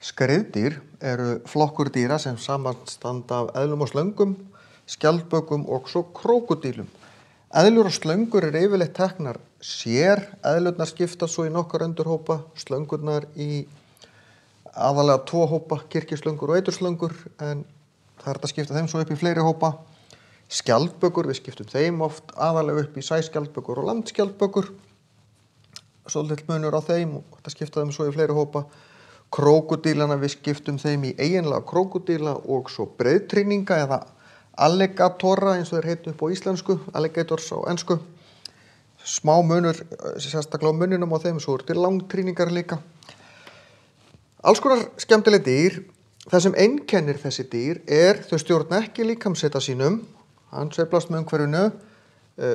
Skriðdýr eru flokkur dýra sem samanstanda af eðlum og slöngum, skjaldbökum og svo krókódílum. Eðlur og slöngur eru yfirleitt teknar sér, eðlurnar skiptast svo í nokkra undirhópa, slöngurnar í aðalega 2 hópa, kirkjuslöngur og eiturslöngur, en það er hægt að skipta þeim svo upp í fleiri hópa. Skjaldbökur, við skiptum þeim oft aðalega upp í sæskjaldbökur og landskjaldbökur, svolítill munur á þeim og þetta skipta þeim svo í fleiri hópa. Krókódílana, við skiptum þeim í eiginlega krókódíla og svo breiðtrýninga eða alligatora eins og þeir heitu upp á íslensku, alligators á ensku. Smá munur, sérstaklega á muninum á þeim, svo eru til langtrýningar líka. Alls konar skemmtileg dýr. Það sem einkennir þessi dýr er þau stjórna ekki líkamshita sínum, hann sveiflast með umhverfinu,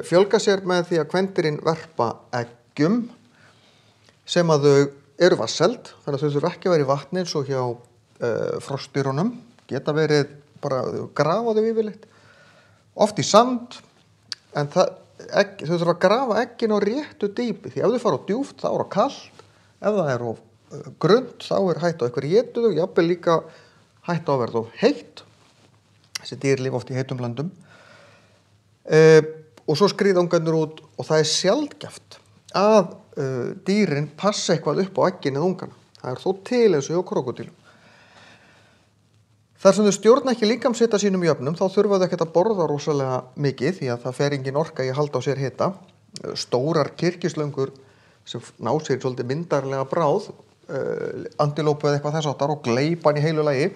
fjölga sér með því að kvendýrin verpa eggjum sem að þau eru vatnseld, þannig að þau þurfa ekki að vera í vatni eins og hjá froskdýrunum, geta verið bara grafa þau yfirleitt, oft í sand, en þau þurfa að grafa eggin á réttu dýpi, því ef þau fara á djúpt þá er það kalt, ef það er of grunnt þá er hætt á eitthvað étu þau, jafnvel líka hætt á að verða of heitt, þessi dýr lifa oft í heitum löndum, og svo skríða ungarnir út og það er sjaldgæft að dýrin passa eitthvað upp á eggin eða ungana. Það er þó til eins og hjá krókódílum. Þar sem þau stjórna ekki líkamshita sínum jöfnum, þá þurfa þau ekkert að borða rosalega mikið því að það fer engin orka í að halda á sér hita. Stórar kirkjuslöngur sem ná sér svolítið myndarlega bráð, antilópu eða eitthvað þess áttar og gleypa hann í heilu lagi.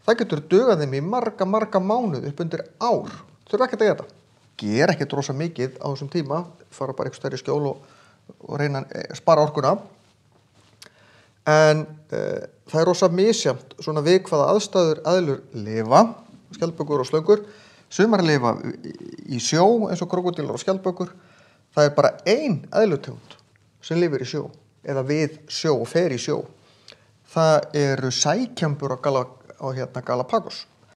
Það getur dugað þeim í marga mánuði upp undir ár. Þurfa ekkert að geta. Gera ekkert rosa mikið á þessum tíma, fara bara eitthvað stærri skjól og reyna að spara orkuna. En það er rosa misjafnt svona við hvaða aðstæður eðlur lifa, skjaldbökur og slöngur. Sumar lifa í sjó eins og krókódílar og skjaldbökur. Það er bara ein eðlutegund sem lifir í sjó eða við sjó og fer í sjó. Það eru sækjambur á Galapagos.